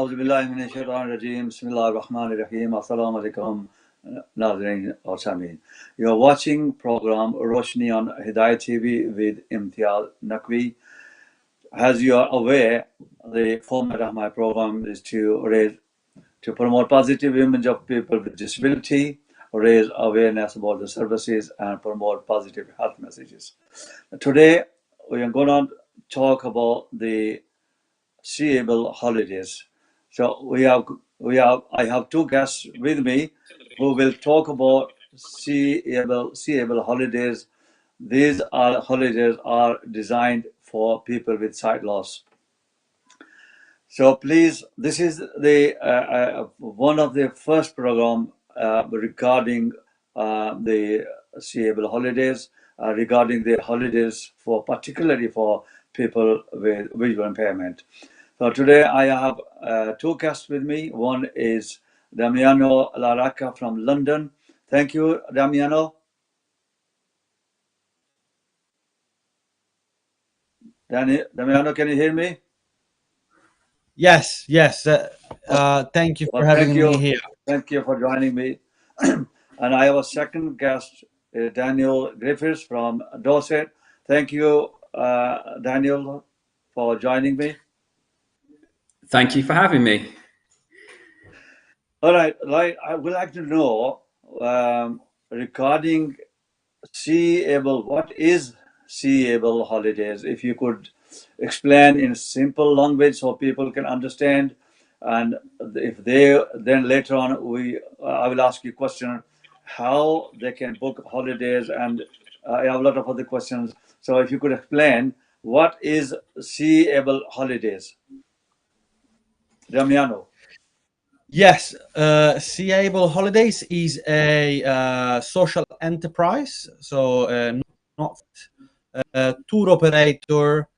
A'udhu billahi minash shaitanir rajeem. Bismillahir rahmanir rahim. Assalamu alaikum, Nazreen or Samin. You are watching program Roshni on Hidayat TV with Imtiaz Naqvi. As you are aware, the format of my program is to promote positive image of people with disability, raise awareness about the services, and promote positive health messages. Today, we are going to talk about the Seable holidays. So I have two guests with me who will talk about Seable holidays. These holidays are designed for people with sight loss. So please, this is the one of the first program regarding the Seable holidays, regarding the holidays for particularly for people with visual impairment. So today I have two guests with me. One is Damiano Laracca from London. Thank you, Damiano. Damiano, can you hear me? Yes. Thank you for having me here. Thank you for joining me. And I have a second guest, Daniel Griffiths from Dorset. Thank you, Daniel, for joining me. Thank you for having me. All right, I would like to know regarding Seable, what is Seable holidays? If you could explain in simple language so people can understand, and if they then later on I will ask you a question how they can book holidays, and I have a lot of other questions. So if you could explain what is Seable holidays, Damiano. Yes, Seable Holidays is a social enterprise, so not a tour operator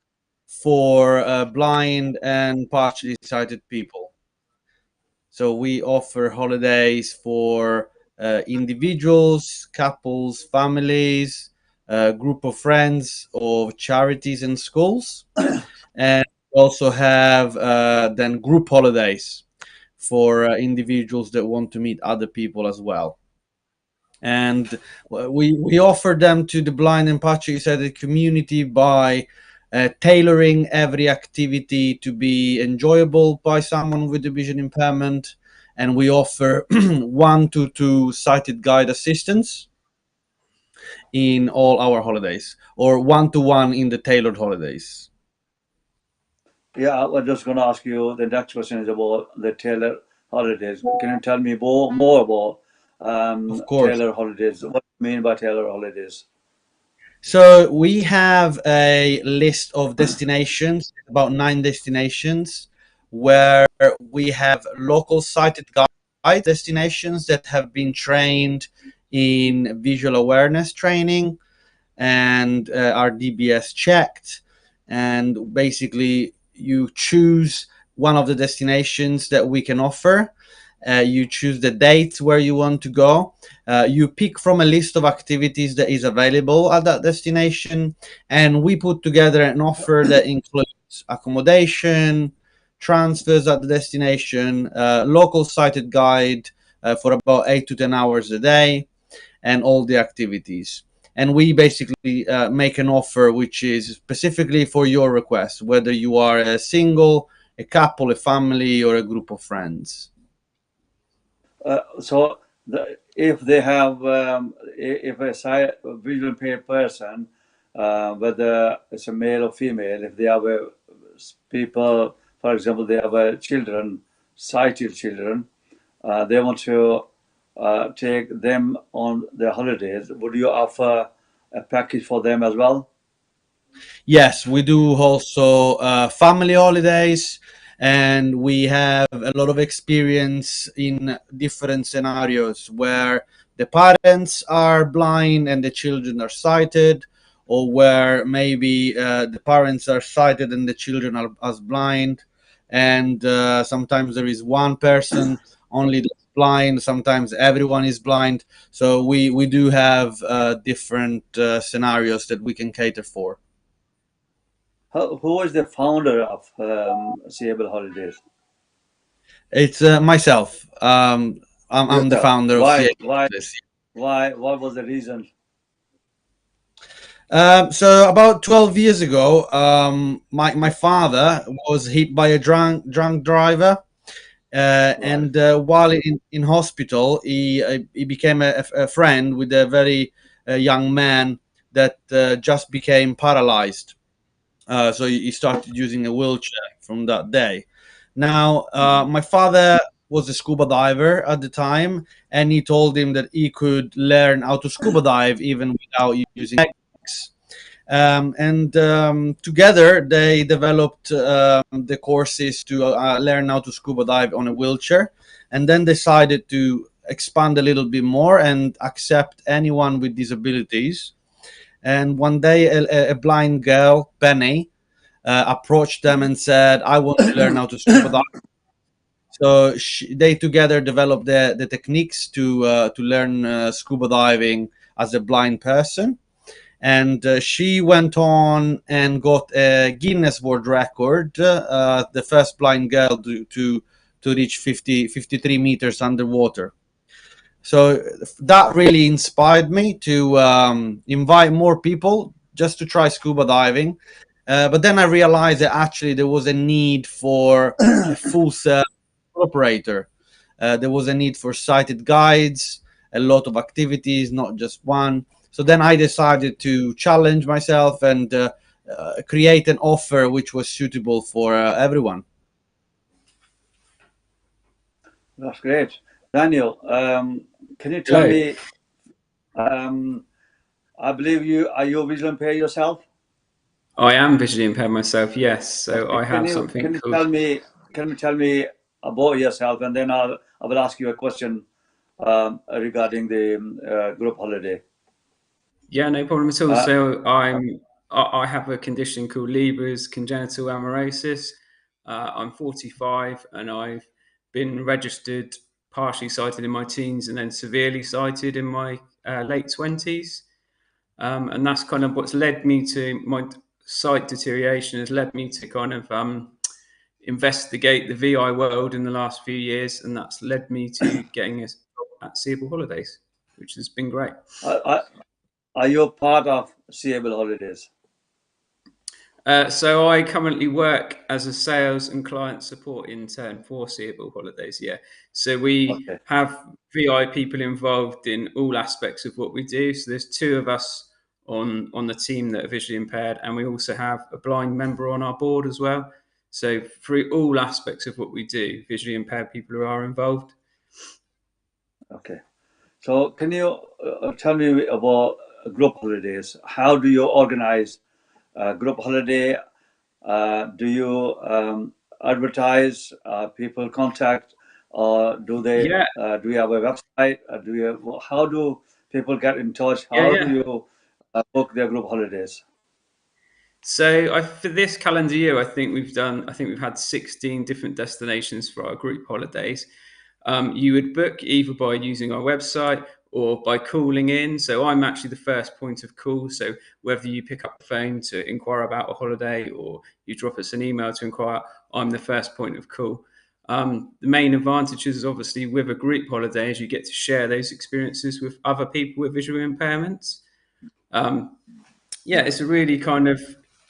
for blind and partially sighted people. So we offer holidays for individuals, couples, families, group of friends, or charities and schools, and also have then group holidays for individuals that want to meet other people as well. And we offer them to the blind and partially sighted community by tailoring every activity to be enjoyable by someone with a vision impairment. And we offer 1 to 2 sighted guide assistance in all our holidays, or 1-to-1 in the tailored holidays. Yeah, I was just going to ask you, the next question is about the Taylor holidays. Can you tell me more about Of course. Taylor holidays? What do you mean by Taylor holidays? So we have a list of destinations, about 9 destinations, where we have local sighted guide destinations that have been trained in visual awareness training and are DBS checked. And basically, you choose one of the destinations that we can offer. You choose the date where you want to go. You pick from a list of activities that is available at that destination, and we put together an offer that includes accommodation, transfers at the destination, local sighted guide for about 8 to 10 hours a day, and all the activities. And we basically make an offer which is specifically for your request, whether you are a single, a couple, a family, or a group of friends. So if they have, if a visually impaired person, whether it's a male or female, if they have people, for example, they have children, sighted children, they want to take them on their holidays, would you offer a package for them as well? Yes, we do also family holidays, and we have a lot of experience in different scenarios where the parents are blind and the children are sighted, or where maybe the parents are sighted and the children are as blind, and sometimes there is one person only that's blind, sometimes everyone is blind. So we do have different scenarios that we can cater for. Who is the founder of Seable Holidays? It's myself. I'm the Yourself. founder of Why? Seable. Why? What was the reason? So about 12 years ago, my father was hit by a drunk driver, Right. and while in hospital, he became a friend with a very young man that just became paralyzed. So he started using a wheelchair from that day. Now, Mhm. my father was a scuba diver at the time, and he told him that he could learn how to scuba dive even without using legs. And together they developed the courses to learn how to scuba dive on a wheelchair, and then decided to expand a little bit more and accept anyone with disabilities. And one day, a blind girl, Penny, approached them and said, "I want to learn how to scuba dive." So they together developed the techniques to learn scuba diving as a blind person. And she went on and got a Guinness World Record, the first blind girl to reach 53 meters underwater. So that really inspired me to invite more people just to try scuba diving. But then I realized that actually there was a need for a full service operator. There was a need for sighted guides, a lot of activities, not just one. So then I decided to challenge myself and create an offer which was suitable for everyone. That's great, Daniel. Can you tell Hello. me? Um, I believe you are you visually impaired yourself. I am visually impaired myself, yes. So Okay. I have something Can you called. tell me? Can you tell me about yourself, and then I will ask you a question regarding the group holiday. Yeah, no problem at all. Uh, So I have a condition called Leber's congenital amaurosis. I'm 45 and I've been registered partially sighted in my teens and then severely sighted in my late 20s. And that's kind of what's led me to my sight deterioration, has led me to kind of investigate the VI world in the last few years, and that's led me to getting a job at Seable Holidays, which has been great. are, are you part of Seable Holidays? So I currently work as a sales and client support intern for Seable Holidays. Yeah, so we Okay. have VI people involved in all aspects of what we do. So there's two of us on the team that are visually impaired, and we also have a blind member on our board as well. So through all aspects of what we do, visually impaired people are involved. Okay. So can you tell me about group holidays? How do you organize a group holiday? Do you advertise? People contact, or do they? Yeah, Do you have a website? Do you? How do people get in touch? yeah, How do yeah. you book their group holidays? So for this calendar year, I think we've had 16 different destinations for our group holidays. You would book either by using our website or by calling in. So I'm actually the first point of call. So whether you pick up the phone to inquire about a holiday or you drop us an email to inquire, I'm the first point of call. The main advantages, obviously, with a group holiday is you get to share those experiences with other people with visual impairments. Um, yeah, it's a really kind of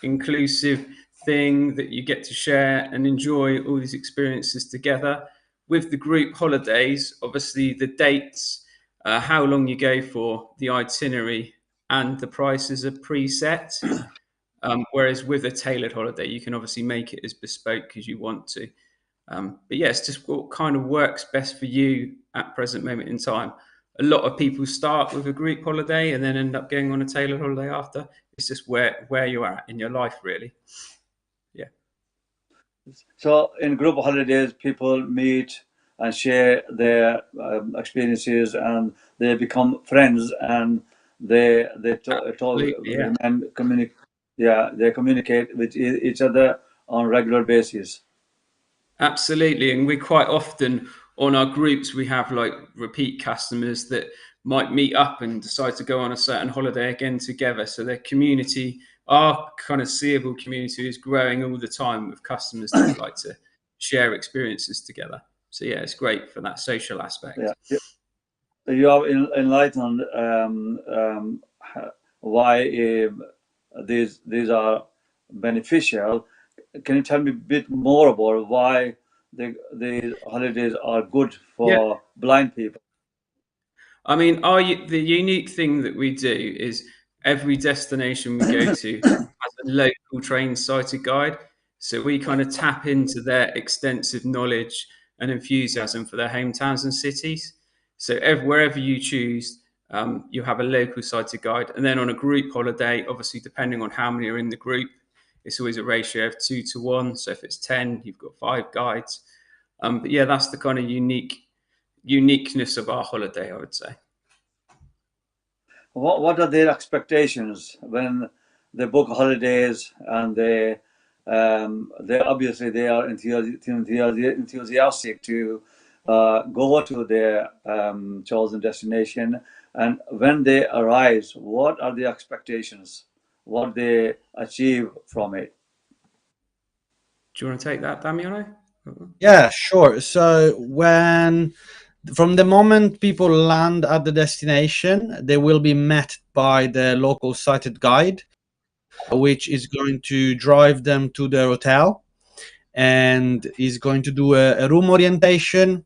inclusive thing that you get to share and enjoy all these experiences together. With the group holidays, obviously the dates, how long you go for, the itinerary, and the prices are preset. Whereas with a tailored holiday, you can obviously make it as bespoke as you want to. But yeah, it's just what kind of works best for you at present moment in time. A lot of people start with a group holiday and then end up going on a tailored holiday after. It's just where you're at in your life, really. Yeah, So in group holidays, people meet and share their experiences, and they become friends, and they talk absolutely. Yeah, and communicate. Yeah, they communicate with each other on regular basis. absolutely. And we quite often on our groups we have like repeat customers that might meet up and decide to go on a certain holiday again together. So their community, our kind of seeable community, is growing all the time with customers that would like to share experiences together. So yeah, it's great for that social aspect. Yeah. You have enlightened why these are beneficial. Can you tell me a bit more about why the holidays are good for blind people? I mean, the unique thing that we do is every destination we go to has a local trained sighted guide. So we kind of tap into their extensive knowledge and enthusiasm for their hometowns and cities. So wherever you choose, you have a local sighted guide. And then on a group holiday, obviously, depending on how many are in the group, it's always a ratio of 2 to 1. So if it's 10, you've got 5 guides. But yeah, that's the kind of uniqueness of our holiday, I would say. What are their expectations when they book holidays, and they obviously they are enthusiastic to go to their chosen destination, and when they arrive, what are the expectations, what they achieve from it? Do you want to take that, Damiano? Yeah, sure. So from the moment people land at the destination, they will be met by the local sighted guide, which is going to drive them to their hotel and is going to do a room orientation.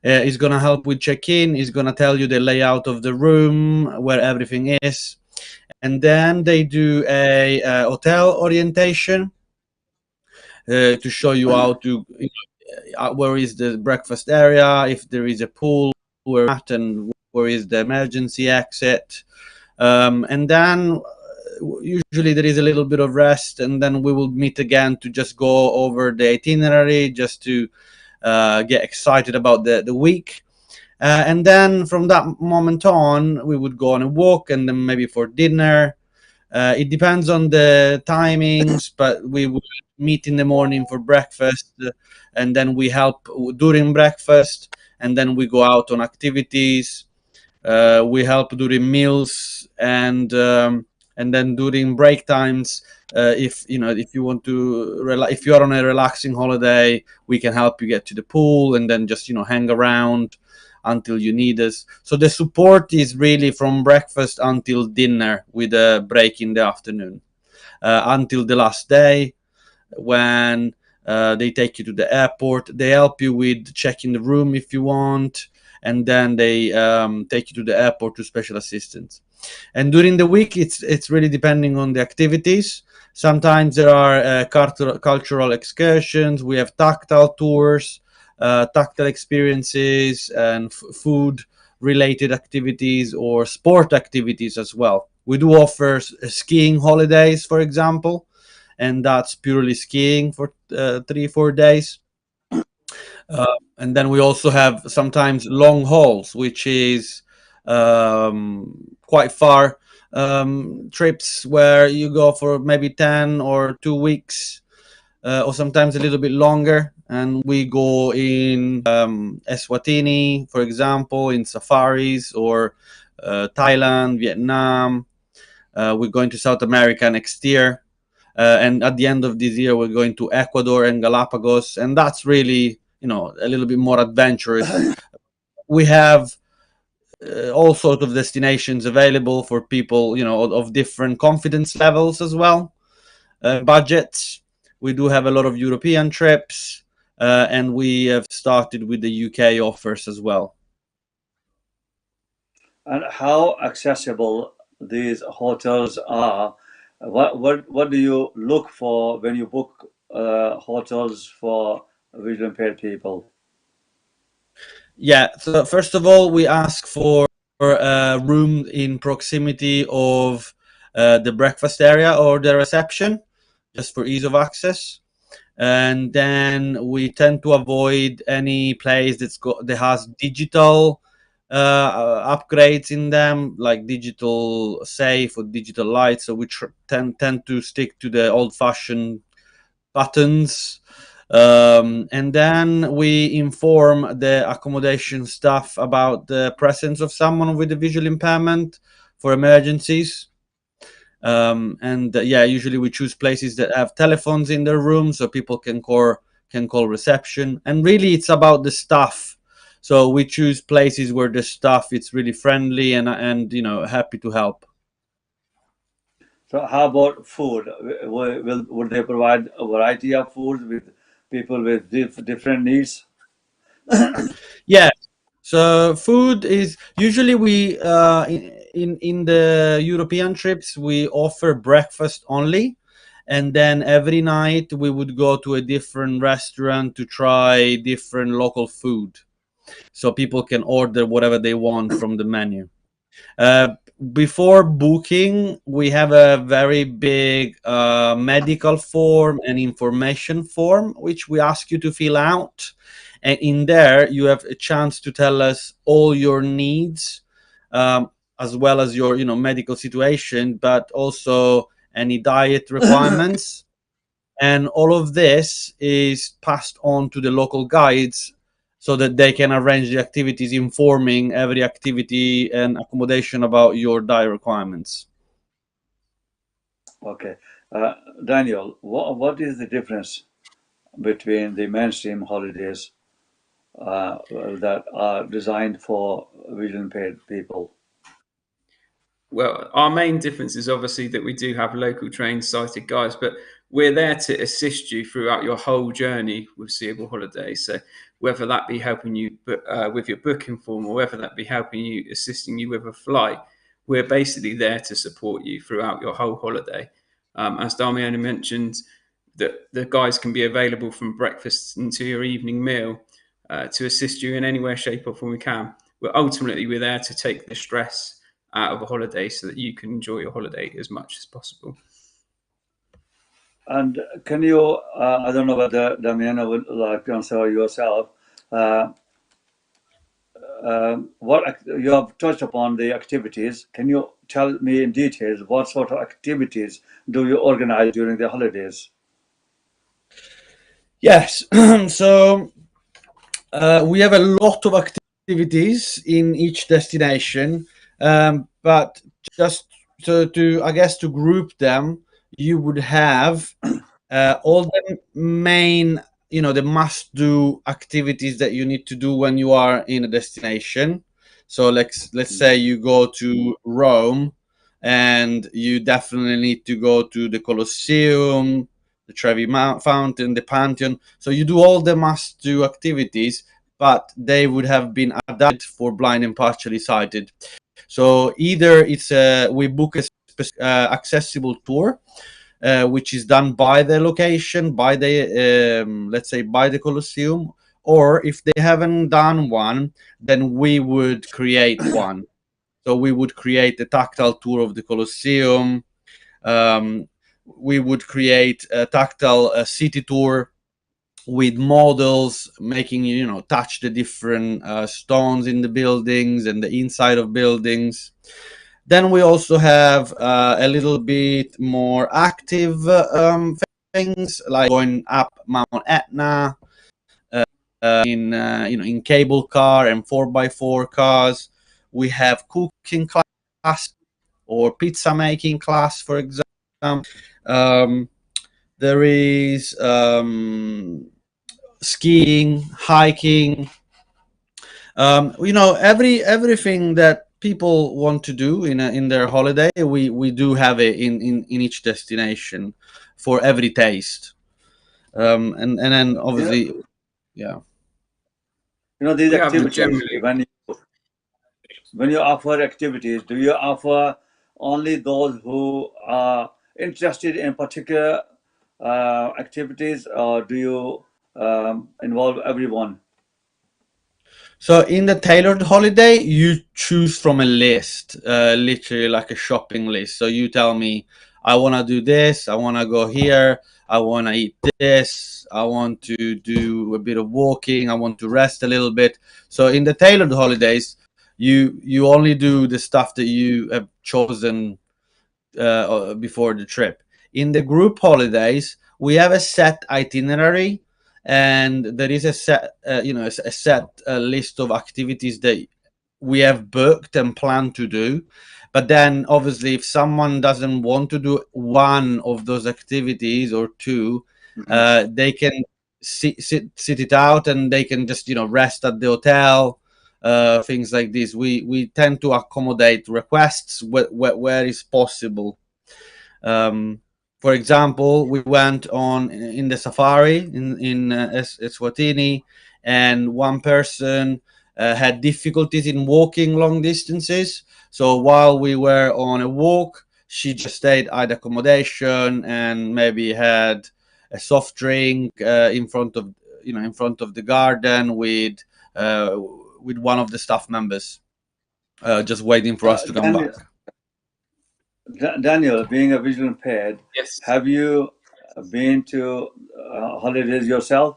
Is going to help with check-in. Is going to tell you the layout of the room, where everything is, and then they do a hotel orientation to show you how to where is the breakfast area, if there is a pool, where at, and where is the emergency exit. And then usually there is a little bit of rest, and then we will meet again to just go over the itinerary, just to get excited about the week. And then from that moment on, we would go on a walk, and then maybe for dinner. It depends on the timings, but we would meet in the morning for breakfast, and then we help during breakfast, and then we go out on activities. We help during meals, and then during break times. If you want to, if you are on a relaxing holiday, we can help you get to the pool, and then just hang around until you need us. So the support is really from breakfast until dinner, with a break in the afternoon, until the last day, when they take you to the airport. They help you with checking the room if you want, and then they take you to the airport to special assistance. And during the week, it's really depending on the activities. Sometimes there are cultural excursions. We have tactile tours, tactile experiences, and food related activities, or sport activities as well. We do offer skiing holidays, for example, and that's purely skiing for 3-4 days. And then we also have sometimes long hauls, which is quite far trips, where you go for maybe 10 or 2 weeks, or sometimes a little bit longer. And we go in Eswatini, for example, in safaris, or Thailand, Vietnam. We're going to South America next year. And at the end of this year, we're going to Ecuador and Galapagos. And that's really, a little bit more adventurous. We have all sorts of destinations available for people, of different confidence levels as well. Budgets. We do have a lot of European trips, and we have started with the UK offers as well. And how accessible these hotels are? What do you look for when you book hotels for visually impaired people? Yeah, so first of all, we ask for a room in proximity of the breakfast area or the reception, just for ease of access. And then we tend to avoid any place that has digital upgrades in them, like digital safe or digital lights. So we tend to stick to the old-fashioned buttons. And then we inform the accommodation staff about the presence of someone with a visual impairment for emergencies. And usually we choose places that have telephones in their room, so people can can call reception. And really, it's about the staff. So we choose places where the staff it's really friendly and happy to help. So how about food? Would they provide a variety of foods with people with different needs? Yeah. So food is usually we in the European trips we offer breakfast only, and then every night we would go to a different restaurant to try different local food, so people can order whatever they want from the menu. Uh, Before booking, we have a very big medical form and information form, which we ask you to fill out. And in there, you have a chance to tell us all your needs, as well as your, medical situation, but also any diet requirements. And all of this is passed on to the local guides so that they can arrange the activities, informing every activity and accommodation about your diet requirements. Okay. Daniel, what is the difference between the mainstream holidays that are designed for visually impaired people? Well, our main difference is obviously that we do have local trained sighted guides, but we're there to assist you throughout your whole journey with Seable Holidays. So whether that be helping you with your booking form, or whether that be helping you, assisting you with a flight, we're basically there to support you throughout your whole holiday. As Damiani mentioned, that the guides can be available from breakfast into your evening meal to assist you in any way, shape, or form we can. But ultimately, we're there to take the stress out of a holiday so that you can enjoy your holiday as much as possible. And can you, I don't know whether Damiana would like to answer yourself, what you have touched upon the activities. Can you tell me in details what sort of activities do you organize during the holidays? Yes. So we have a lot of activities in each destination, but just to I guess to group them, you would have all the main, the must-do activities that you need to do when you are in a destination. So let's say you go to Rome, and you definitely need to go to the Colosseum, the Trevi Fountain, the Pantheon. So you do all the must-do activities, but they would have been adapted for blind and partially sighted. So either we book a accessible tour, which is done by the location, by the let's say by the Colosseum, or if they haven't done one, then we would create one. So we would create a tactile tour of the Colosseum. We would create a tactile city tour with models, making you touch the different stones in the buildings and the inside of buildings. Then we also have a little bit more active things, like going up Mount Etna in cable car and 4x4 cars. We have cooking class or pizza making class, for example. There is skiing, hiking. Everything that people want to do in their holiday, we do have it in each destination for every taste. And then obviously, yeah. These We have activities, generally, when you offer activities, do you offer only those who are interested in particular activities, or do you involve everyone? So in the tailored holiday, you choose from a list, literally like a shopping list. So you tell me, I want to do this, I want to go here, I want to eat this, I want to do a bit of walking, I want to rest a little bit. So in the tailored holidays, you only do the stuff that you have chosen before the trip. In the group holidays, we have a set itinerary, and there is a set, a set list of activities that we have booked and plan to do. But then, obviously, if someone doesn't want to do one of those activities or two, they can sit it out, and they can just rest at the hotel, things like this. We tend to accommodate requests where is possible. For example, we went on in the safari in Eswatini, and one person had difficulties in walking long distances. So while we were on a walk, she just stayed at accommodation and maybe had a soft drink in front of the garden with one of the staff members, just waiting for us to come back. Daniel, being a visually impaired, Yes. have you been to holidays yourself?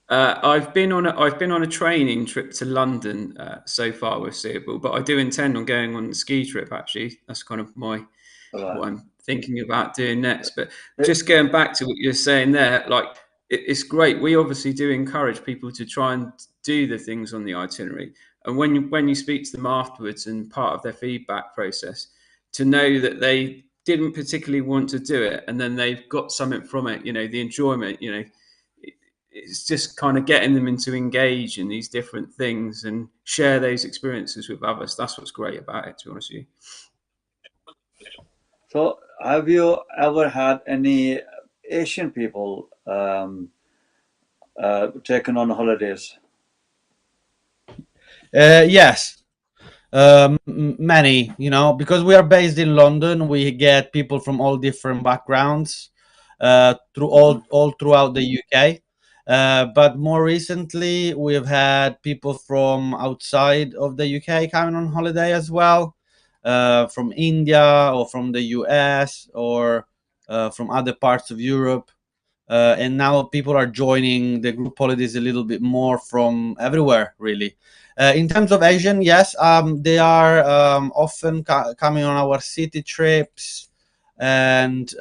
I've been on a training trip to London so far with Seable, but I do intend on going on the ski trip. Actually, that's kind of what I'm thinking about doing next. But just going back to what you're saying there, like it's great. We obviously do encourage people to try and do the things on the itinerary, and when you speak to them afterwards and part of their feedback process, to know that they didn't particularly want to do it, and then they've got something from it. The enjoyment. It's just kind of getting them into engage in these different things and share those experiences with others. That's what's great about it, to be honest with you. So, have you ever had any Asian people taken on holidays? Yes. Many, because we are based in London, we get people from all different backgrounds all throughout the UK. But more recently, we've had people from outside of the UK coming on holiday as well, from India or from the US or from other parts of Europe. And now people are joining the group holidays a little bit more from everywhere, really. In terms of Asian, yes, they are often coming on our city trips. And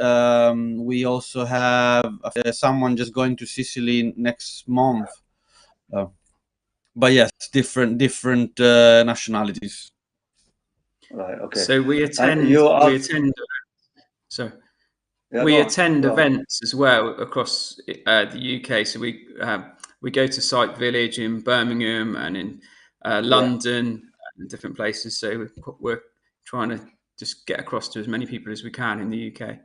we also have someone just going to Sicily next month. But yes, different nationalities. Right. Okay. So we attend. We attend events as well across the UK. So we go to Site Village in Birmingham and in London and different places. So we're trying to just get across to as many people as we can in the UK.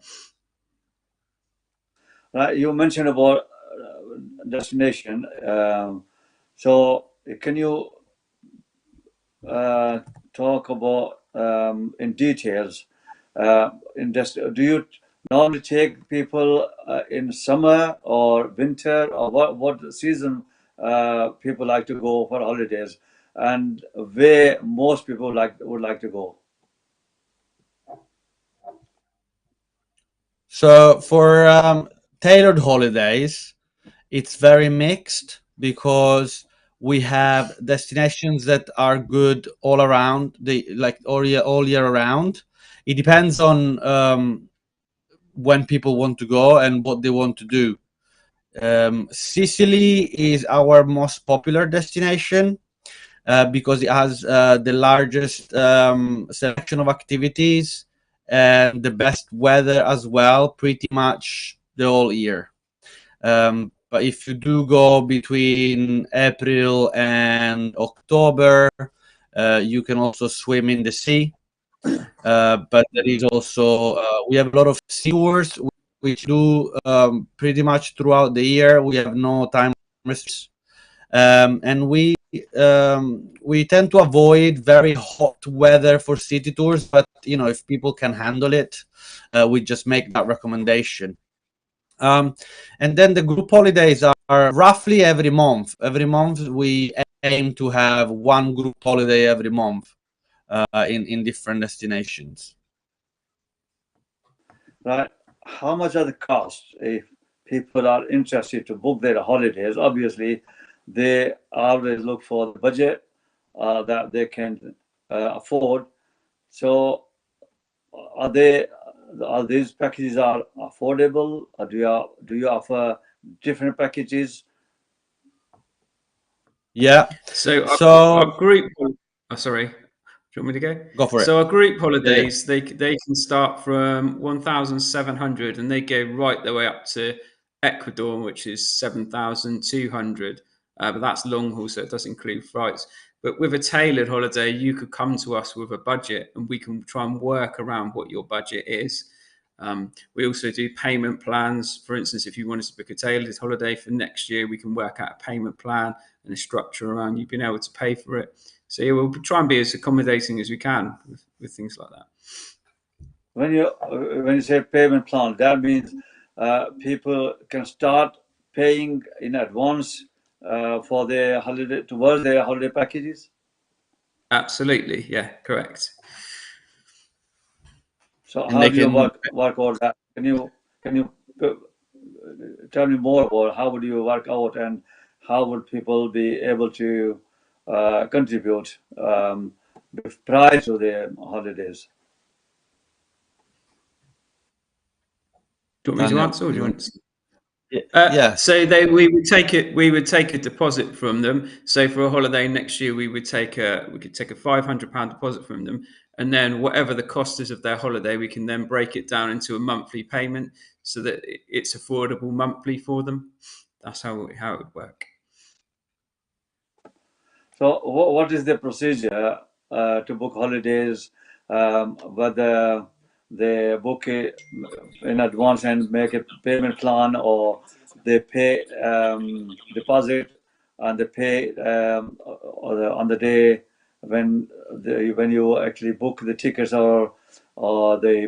Right, you mentioned about destination. So can you talk about in details? Do you normally take people in summer or winter, or what season people like to go for holidays, and where most people would like to go? So for tailored holidays, it's very mixed because we have destinations that are good all around, all year around. It depends on when people want to go and what they want to do. Sicily is our most popular destination because it has the largest selection of activities and the best weather as well, pretty much the whole year. But if you do go between April and October, you can also swim in the sea. But there is also we have a lot of sea tours which do pretty much throughout the year. We have no time restrictions, and we tend to avoid very hot weather for city tours. But if people can handle it, we just make that recommendation. And then the group holidays are roughly every month. Every month we aim to have one group holiday every month in different destinations. Right. How much are the costs if people are interested to book their holidays? Obviously, they always look for the budget that they can afford. So, are these packages are affordable? Or do you offer different packages? Yeah. So our group. Oh, sorry. Do you want me to go? Go for it. So our group holidays, they can start from 1,700 and they go right the way up to Ecuador, which is 7,200, but that's long haul, so it does include flights. But with a tailored holiday, you could come to us with a budget, and we can try and work around what your budget is. We also do payment plans. For instance, if you wanted to book a tailored holiday for next year, we can work out a payment plan and a structure around you being able to pay for it. So yeah, we'll try and be as accommodating as we can with things like that. When you say payment plan, that means people can start paying in advance for their holiday, towards their holiday packages. Absolutely, yeah, correct. So how do you work out that? Can you tell me more about how would you work out, and how would people be able to contribute prior to their holidays? Do you want me to answer, or do you want to? Yeah. So we would take a deposit from them. So for a holiday next year, we could take a £500 deposit from them, and then whatever the cost is of their holiday, we can then break it down into a monthly payment so that it's affordable monthly for them. That's how it would work. So what is the procedure to book holidays? Whether they book it in advance and make a payment plan, or they pay deposit and they pay on the day when you actually book the tickets, or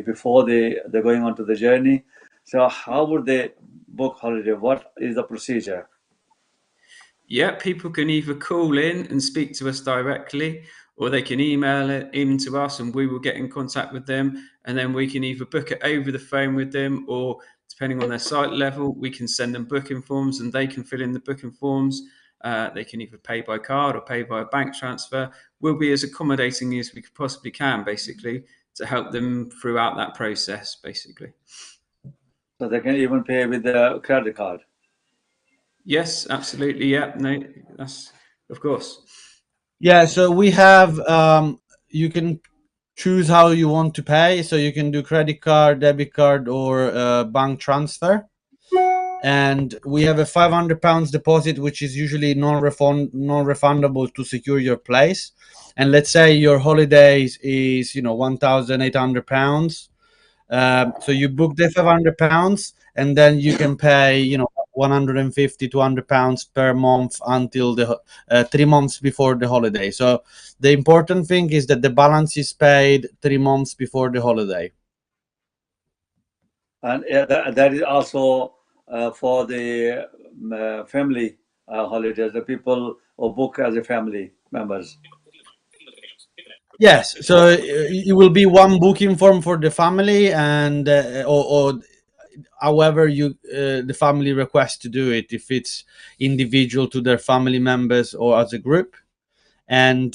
before they're going on to the journey. So how would they book holiday? What is the procedure? Yeah, people can either call in and speak to us directly, or they can email it in to us and we will get in contact with them. And then we can either book it over the phone with them, or depending on their site level, we can send them booking forms and they can fill in the booking forms. They can either pay by card or pay by a bank transfer. We'll be as accommodating as we possibly can, basically, to help them throughout that process, basically. So they can even pay with the credit card? Yes, absolutely. Yeah, no, that's of course. Yeah, so we have you can choose how you want to pay. So you can do credit card, debit card, or bank transfer. And we have a £500 deposit, which is usually non-refundable to secure your place. And let's say your holidays is £1,800. So you book the £500, and then you can pay £150, £200 per month until the 3 months before the holiday. So the important thing is that the balance is paid 3 months before the holiday. And that is also for the family holidays, the people who book as a family members. Yes, so it will be one booking form for the family, and or however the family requests to do it, if it's individual to their family members or as a group. And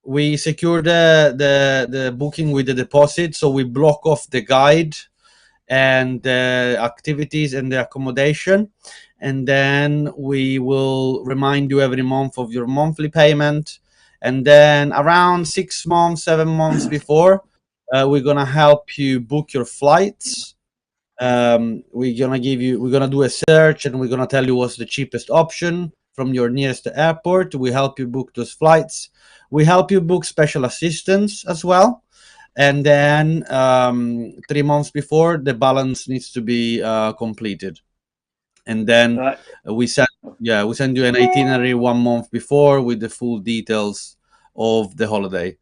we secure the booking with the deposit, so we block off the guide and the activities and the accommodation, and then we will remind you every month of your monthly payment. And then around 6 months, 7 months before, we're gonna help you book your flights. We're gonna do a search, and we're gonna tell you what's the cheapest option from your nearest airport. We help you book those flights. We help you book special assistance as well. And then 3 months before, the balance needs to be completed. And then we send you an itinerary 1 month before with the full details of the holiday.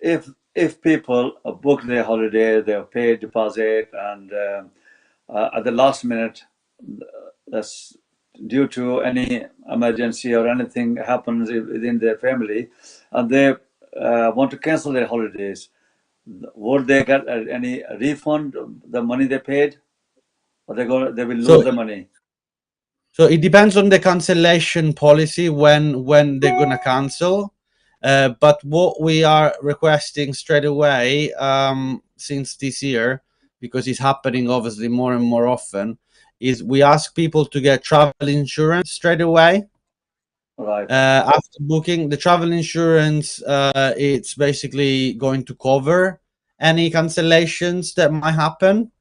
If people book their holiday, they'll pay deposit, and at the last minute, that's due to any emergency or anything happens within their family, and they want to cancel their holidays, would they get any refund the money they paid, or they will lose the money? So it depends on the cancellation policy when they're gonna cancel. But what we are requesting straight away, since this year, because it's happening obviously more and more often, is we ask people to get travel insurance straight away. Right. After booking the travel insurance, it's basically going to cover any cancellations that might happen.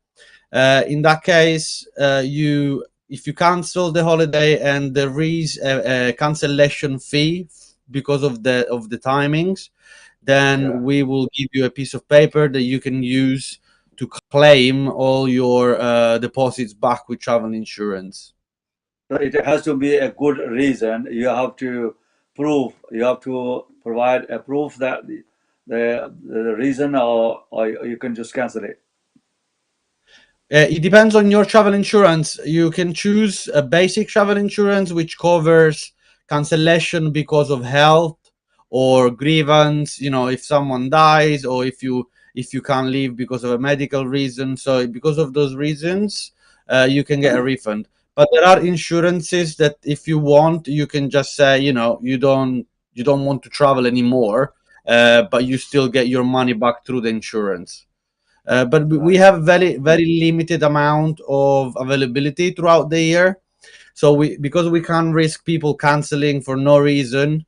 In that case, if you cancel the holiday and there is a cancellation fee because of the timings, then we will give you a piece of paper that you can use to claim all your deposits back with travel insurance. So it has to be a good reason. You have to prove. You have to provide a proof that the reason, or you can just cancel it. It depends on your travel insurance. You can choose a basic travel insurance, which covers cancellation because of health or grievance. You know, if someone dies or if you can't leave because of a medical reason. So because of those reasons, you can get a refund. But there are insurances that if you want, you can just say, you know, you don't want to travel anymore, but you still get your money back through the insurance. But we have very limited amount of availability throughout the year. So because we can't risk people canceling for no reason,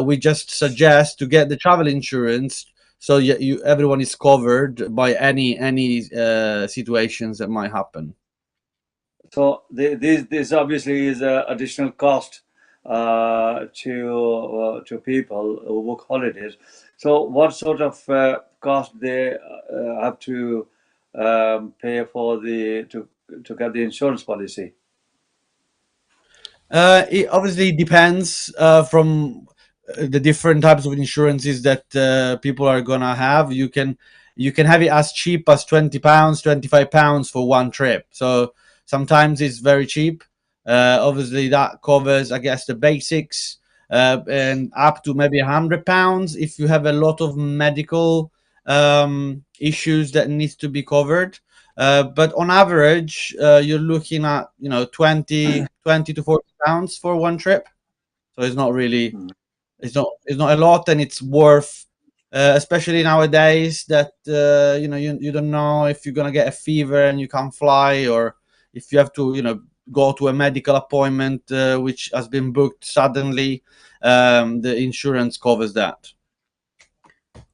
we just suggest to get the travel insurance so everyone is covered by any situations that might happen. So this obviously is a additional cost to people who book holidays. So what sort of cost they have to pay for to get the insurance policy? It obviously depends from the different types of insurances that people are gonna have. You can have it as cheap as £20, £25 for one trip. So sometimes it's very cheap. Obviously, that covers, I guess, the basics, and up to maybe £100 if you have a lot of medical issues that needs to be covered. But on average, you're looking at 20 to £40 for one trip. So it's not really it's not a lot, and it's worth, especially nowadays that you don't know if you're gonna get a fever and you can't fly, or if you have to go to a medical appointment which has been booked suddenly. The insurance covers that.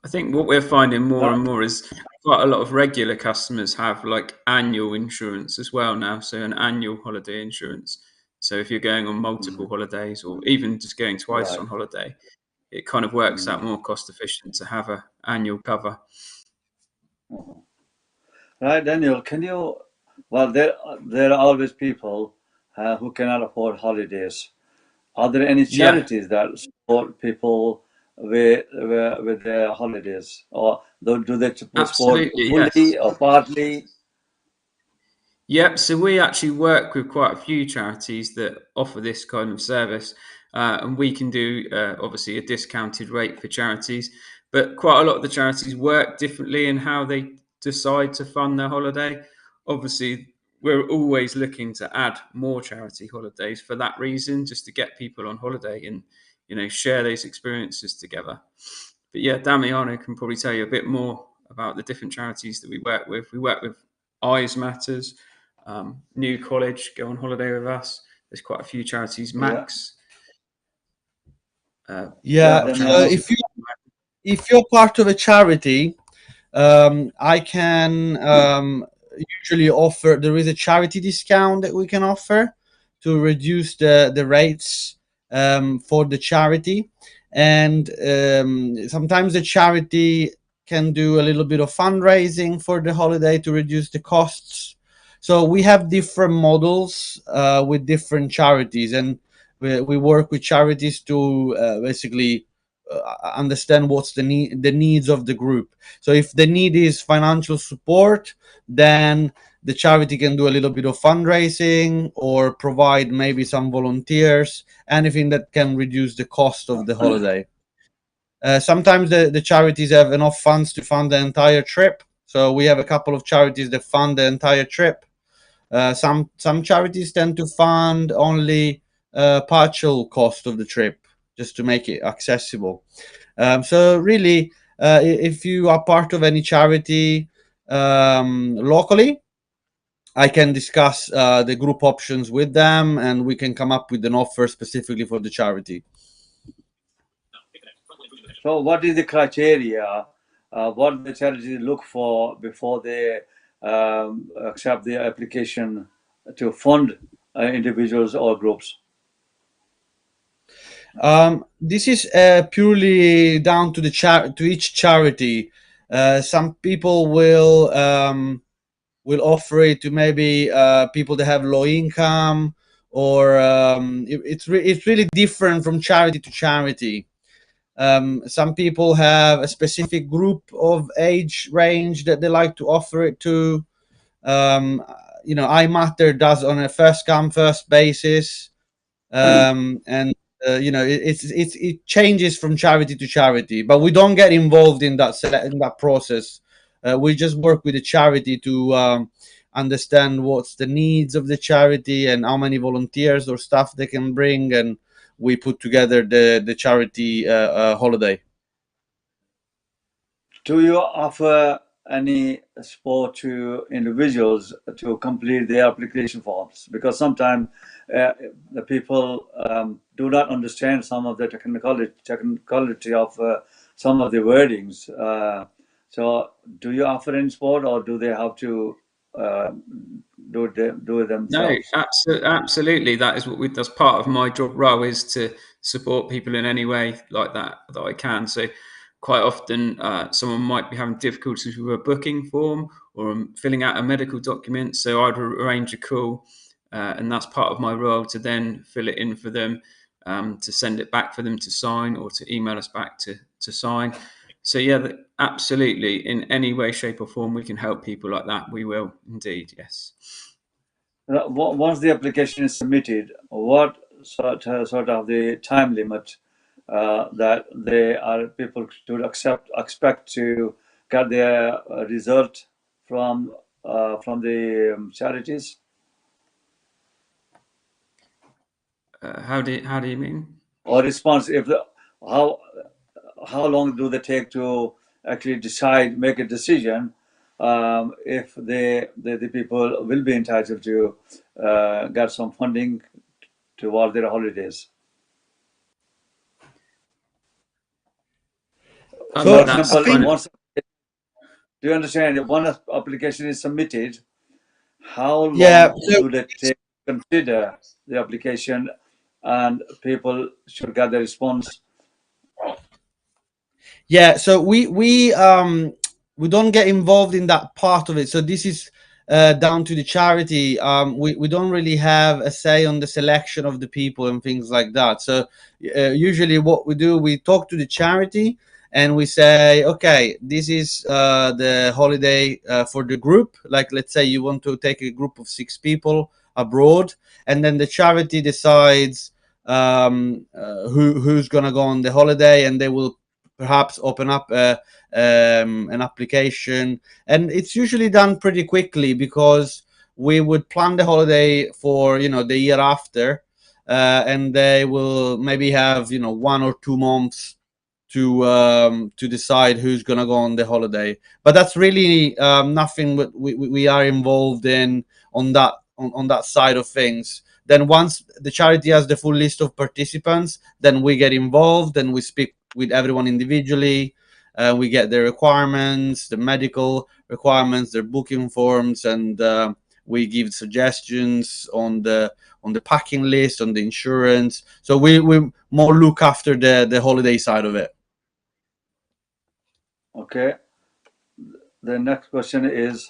I think what we're finding more and more is quite a lot of regular customers have like annual insurance as well now. So an annual holiday insurance. So if you're going on multiple holidays or even just going twice on holiday, it kind of works out more cost efficient to have a annual cover. Right, Daniel, well, there are always people who cannot afford holidays. Are there any Yeah, charities that support people with their holidays, or do they support absolutely. Yes. fully or partly? Yep. So we actually work with quite a few charities that offer this kind of service, and we can do obviously a discounted rate for charities. But quite a lot of the charities work differently in how they decide to fund their holiday. Obviously, we're always looking to add more charity holidays for that reason, just to get people on holiday and share those experiences together. But yeah, Damiano can probably tell you a bit more about the different charities that we work with. We work with Eyes Matters. New College go on holiday with us. There's quite a few charities. Yeah, Max. yeah, Yeah. So Daniel. if you're part of a charity, I can usually offer. There is a charity discount that we can offer to reduce the rates for the charity, and sometimes the charity can do a little bit of fundraising for the holiday to reduce the costs. So we have different models with different charities, and we work with charities to basically understand what's the needs of the group. So if the need is financial support, then the charity can do a little bit of fundraising or provide maybe some volunteers, anything that can reduce the cost of the holiday. Sometimes the charities have enough funds to fund the entire trip. So we have a couple of charities that fund the entire trip. Some charities tend to fund only partial cost of the trip, just to make it accessible. So really, if you are part of any charity locally, I can discuss the group options with them, and we can come up with an offer specifically for the charity. So, what is the criteria? What the charities look for before they accept the application to fund individuals or groups? This is purely down to the to each charity. Some people will offer it to maybe people that have low income, or it's really different from charity to charity. Some people have a specific group of age range that they like to offer it to. Um, I Matter does on a first come first basis, and it changes from charity to charity, but we don't get involved in that process. We just work with the charity to understand what's the needs of the charity and how many volunteers or staff they can bring, and we put together the charity holiday. Do you offer any support to individuals to complete their application forms? Because sometimes the people do not understand some of the technicality of some of the wordings. So, do you offer any support, or do they have to do it themselves? No, absolutely. That is that's part of my job role, is to support people in any way like that I can. So quite often someone might be having difficulties with a booking form or filling out a medical document. So I'd arrange a call, and that's part of my role, to then fill it in for them, to send it back for them to sign, or to email us back to sign. So yeah, absolutely. In any way, shape or form we can help people like that, we will indeed, yes. Once the application is submitted, what sort of the time limit that people should expect to get their result from the charities? How do you mean? Or response, how long do they take to actually make a decision if the people will be entitled to get some funding toward their holidays? For example, do you understand? If one application is submitted, how long do they take to consider the application, and people should get the response? Yeah, so we don't get involved in that part of it. So this is down to the charity. We don't really have a say on the selection of the people and things like that. So usually what we do, we talk to the charity and we say, okay, this is the holiday for the group. Like, let's say you want to take a group of 6 people abroad, and then the charity decides who's gonna go on the holiday, and they will perhaps open up an application, and it's usually done pretty quickly, because we would plan the holiday for the year after, and they will maybe have 1 or 2 months to decide who's gonna go on the holiday. But that's really nothing we are involved in on that side of things. Then once the charity has the full list of participants, then we get involved and we speak with everyone individually. We get their requirements, the medical requirements, their booking forms, and we give suggestions on the packing list, on the insurance. So we more look after the holiday side of it. Okay. The next question is,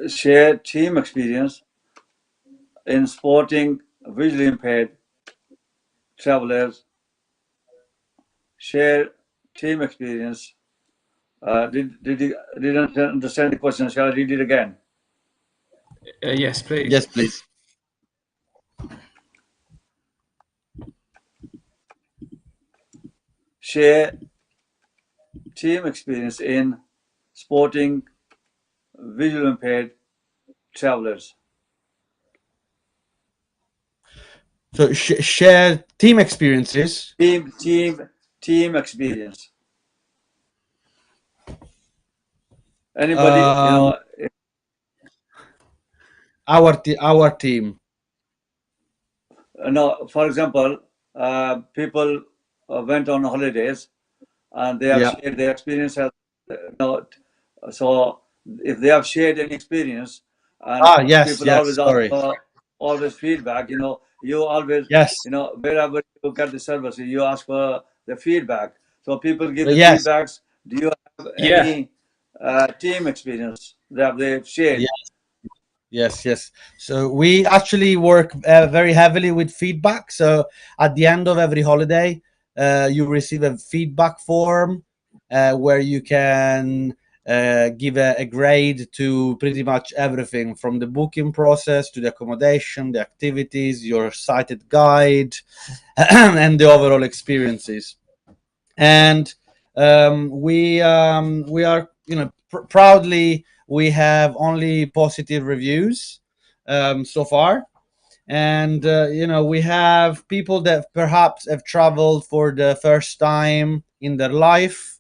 share team experience in supporting visually impaired travelers. Share team experience. Did you understand the question? Shall I read it again? Yes, please. Yes, please. Share team experience in supporting visually impaired travelers. So share team experiences. Team experience. Anybody, our team. No, for example, people went on holidays and they have shared their experience. So if they have shared any experience, and Yes, people yes, always ask sorry. for always feedback. You always, Yes, wherever you get the service, you ask for the feedback. So people give the yes, feedbacks. Do you have Yeah. any team experience that they've shared? yes, yes. So we actually work very heavily with feedback. So at the end of every holiday, you receive a feedback form where you can give a grade to pretty much everything from the booking process to the accommodation, the activities, your cited guide, and the overall experiences. And we are, proudly, we have only positive reviews so far. And we have people that perhaps have traveled for the first time in their life,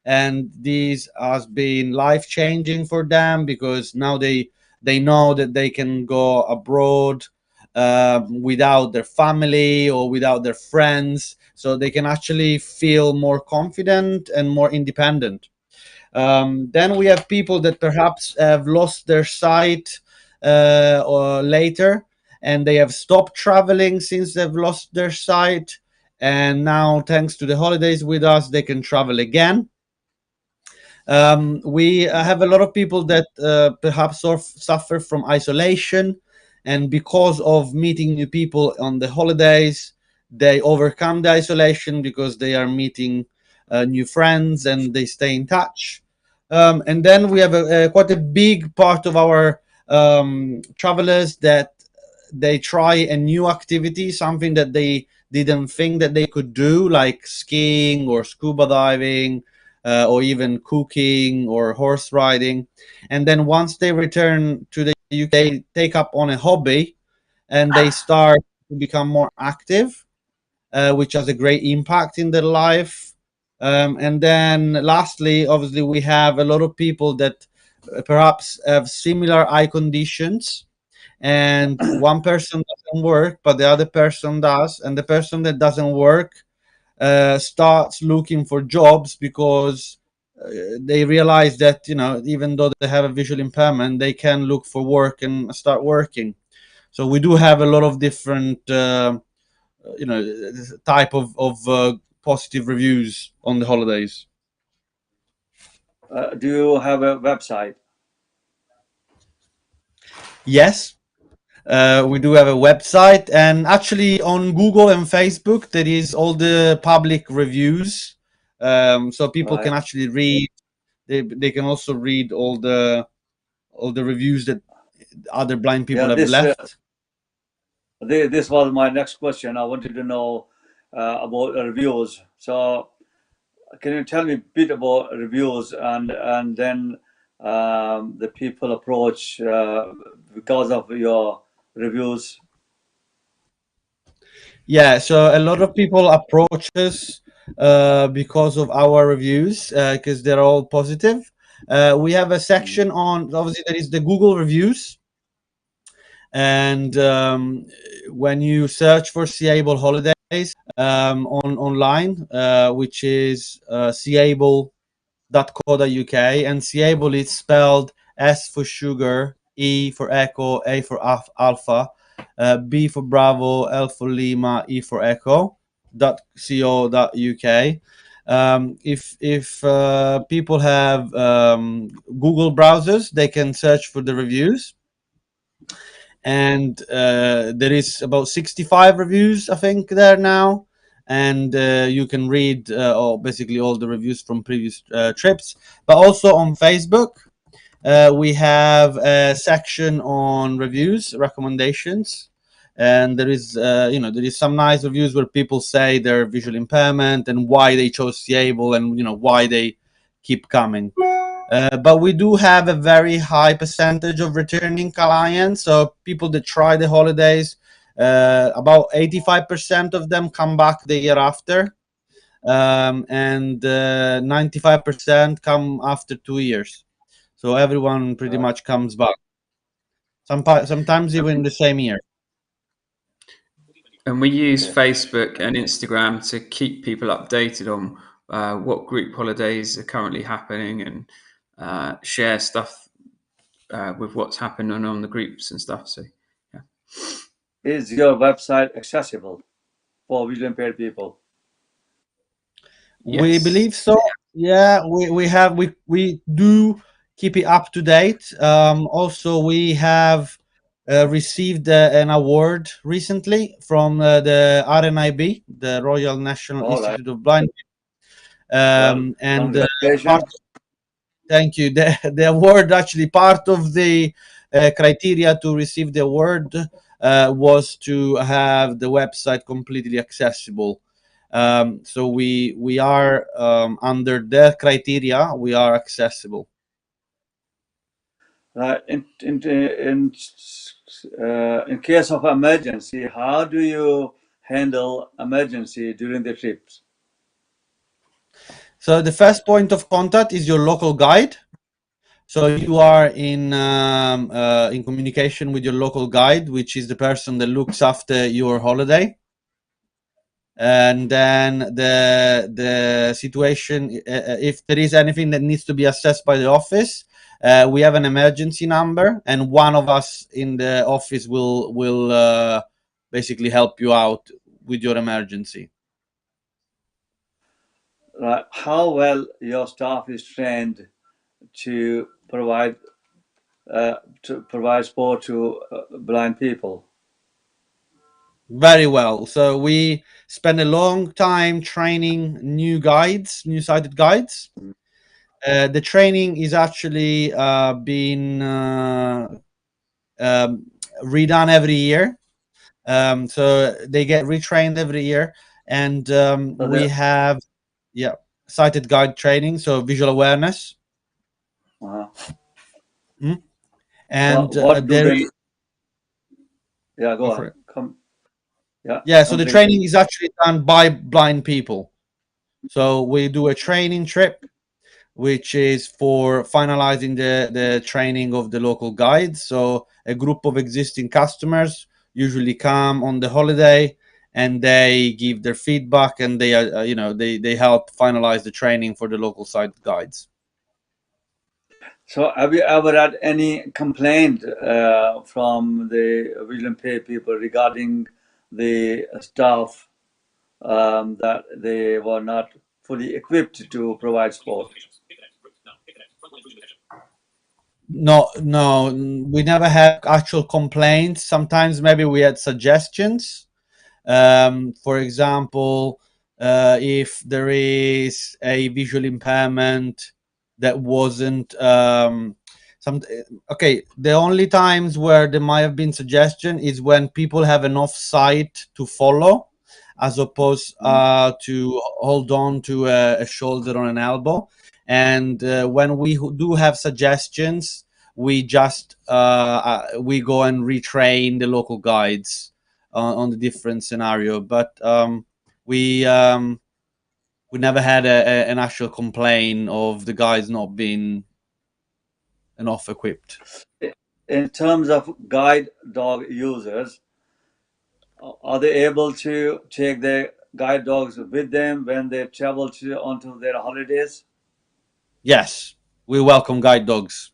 and this has been life changing for them because now they know that they can go abroad without their family or without their friends, so they can actually feel more confident and more independent. Then we have people that perhaps have lost their sight or later, and they have stopped traveling since they've lost their sight, and now thanks to the holidays with us they can travel again. We have a lot of people that perhaps suffer from isolation, and because of meeting new people on the holidays, they overcome the isolation because they are meeting new friends and they stay in touch. And then we have quite a big part of our travelers that they try a new activity, something that they didn't think that they could do, like skiing or scuba diving, or even cooking or horse riding. And then once they return to the UK, they take up on a hobby and they start to become more active, which has a great impact in their life. And then lastly, obviously, we have a lot of people that perhaps have similar eye conditions, and one person doesn't work but the other person does, and the person that doesn't work starts looking for jobs because they realize that, even though they have a visual impairment, they can look for work and start working. So we do have a lot of different you know type of positive reviews on the holidays. Do you have a website? Yes, we do have a website, and actually on Google and Facebook there is all the public reviews, so people can Right. actually read. They can also read all the reviews that other blind people Yeah. have left. This was my next question. I wanted to know about reviews. So, can you tell me a bit about reviews, and then the people approach because of your reviews? Yeah, so a lot of people approach us because of our reviews, because they're all positive. We have a Mm. section on, obviously, there is the Google reviews, and when you search for Seable holidays on online, which is seable.co.uk, and Seable is spelled S for sugar, E for echo, A for alpha, B for Bravo, L for Lima, E for echo. .co.uk. If people have Google browsers, they can search for the reviews, and there is about 65 reviews, I think, there now, and you can read basically all the reviews from previous trips. But also on Facebook, we have a section on reviews, recommendations, and there is there is some nice reviews where people say their visual impairment and why they chose Seable, and why they keep coming. But we do have a very high percentage of returning clients, so people that try the holidays, about 85% of them come back the year after, and 95% come after 2 years. So everyone pretty Right. much comes back. Sometimes even the same year. And we use Okay. Facebook and Instagram to keep people updated on what group holidays are currently happening, and share stuff with what's happening on the groups and stuff. So yeah. Is your website accessible for visually impaired people? We Yes. believe so. Yeah, we do keep it up to date. Also, we have received an award recently from the RNIB, the Royal National All right. Institute of Blind. Well, And congratulations. thank you. The award, actually, part of the criteria to receive the award was to have the website completely accessible. So we are under their criteria. We are accessible. In case of emergency, how do you handle emergency during the trips? So the first point of contact is your local guide. So you are in communication with your local guide, which is the person that looks after your holiday. And then the situation, if there is anything that needs to be assessed by the office, we have an emergency number, and one of us in the office will basically help you out with your emergency. How well your staff is trained to provide support to blind people? Very well. So we spend a long time training new guides, new sighted guides. The training is actually being redone every year. So they get retrained every year, and we have sighted guide training, so visual awareness. And what do there they? is, Yeah, go go on. for it. Come. Yeah, so the complete. training is actually done by blind people. So we do a training trip, which is for finalizing the training of the local guides. So a group of existing customers usually come on the holiday, and they give their feedback, and they they help finalize the training for the local site guides. So have you ever had any complaint from the visually impaired people regarding the staff that they were not fully equipped to provide support? No, we never had actual complaints. Sometimes maybe we had suggestions. For example, if there is a visual impairment that wasn't the only times where there might have been suggestion is when people have enough sight to follow, as opposed to hold on to a shoulder or an elbow. And when we do have suggestions, we just we go and retrain the local guides on the different scenario. But we never had an actual complaint of the guides not being enough equipped. In terms of guide dog users, are they able to take their guide dogs with them when they travel onto their holidays? Yes, we welcome guide dogs.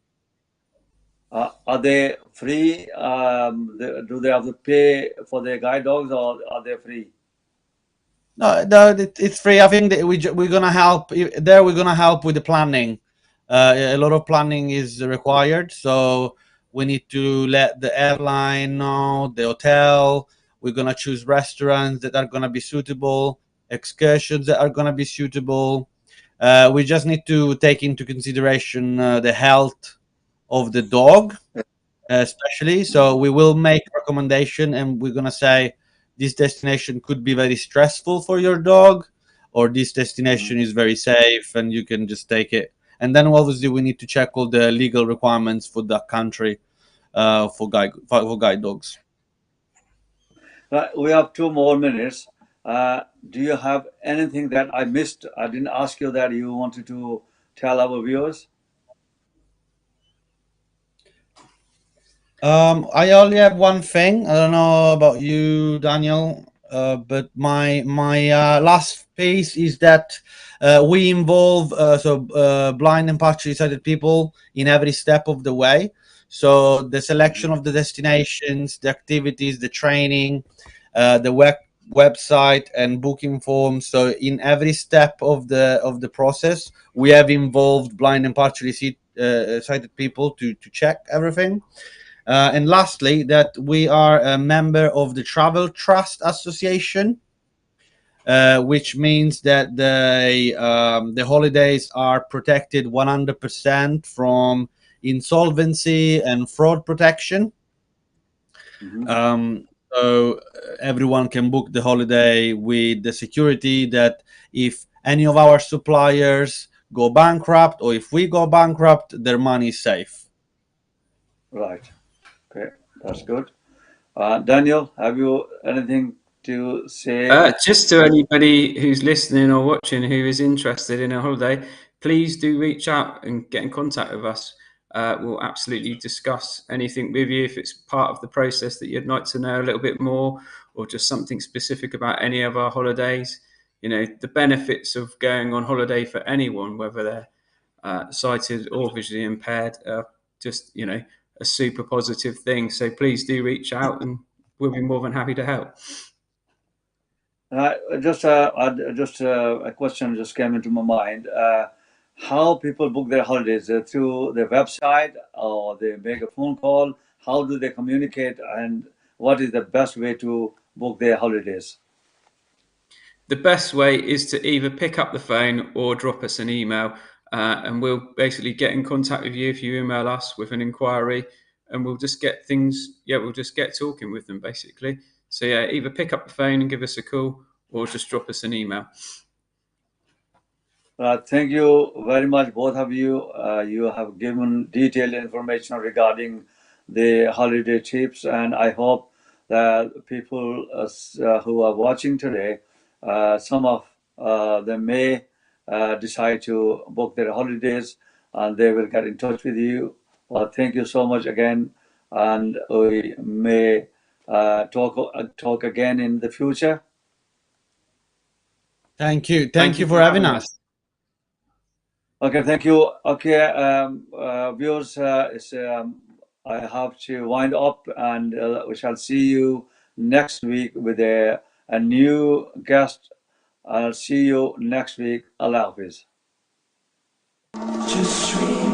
Are they free? Do they have to pay for their guide dogs, or are they free? No, it's free. I think that we're gonna help there. We're gonna help with the planning. A lot of planning is required, so we need to let the airline know, the hotel. We're gonna choose restaurants that are gonna be suitable, excursions that are gonna be suitable. We just need to take into consideration the health of the dog, especially. So we will make recommendation, and we're gonna say this destination could be very stressful for your dog, or this destination is very safe and you can just take it. And then obviously we need to check all the legal requirements for that country for guide dogs. Right, we have 2 more minutes. Do you have anything that I missed? I didn't ask you that you wanted to tell our viewers? I only have one thing. I don't know about you, Daniel, but my last piece is that we involve blind and partially sighted people in every step of the way. So the selection of the destinations, the activities, the training, the website and booking forms. So in every step of the process, we have involved blind and partially sighted people to check everything. And lastly, that we are a member of the Travel Trust Association, which means that the holidays are protected 100% from insolvency and fraud protection. So everyone can book the holiday with the security that if any of our suppliers go bankrupt or if we go bankrupt, their money is safe. Right. Okay, that's good. Daniel, have you anything to say? Just to anybody who's listening or watching who is interested in a holiday, please do reach out and get in contact with us. We'll absolutely discuss anything with you if it's part of the process that you'd like to know a little bit more, or just something specific about any of our holidays. You know, the benefits of going on holiday for anyone, whether they're sighted or visually impaired, are just, you know, a super positive thing. So please do reach out and we'll be more than happy to help. Just a question just came into my mind. How people book their holidays through their website or they make a phone call? How do they communicate, and what is the best way to book their holidays? The best way is to either pick up the phone or drop us an email, and we'll basically get in contact with you if you email us with an inquiry, and we'll just get things. Yeah, we'll just get talking with them basically. So yeah, either pick up the phone and give us a call, or just drop us an email. Thank you very much, both of you. You have given detailed information regarding the holiday trips, and I hope that people who are watching today, some of them may decide to book their holidays, and they will get in touch with you. Well, thank you so much again, and we may talk again in the future. Thank you. Thank you for having us. Okay, thank you. Okay, viewers, I have to wind up, and we shall see you next week with a new guest. I'll see you next week. Allah Hafiz. Just dream.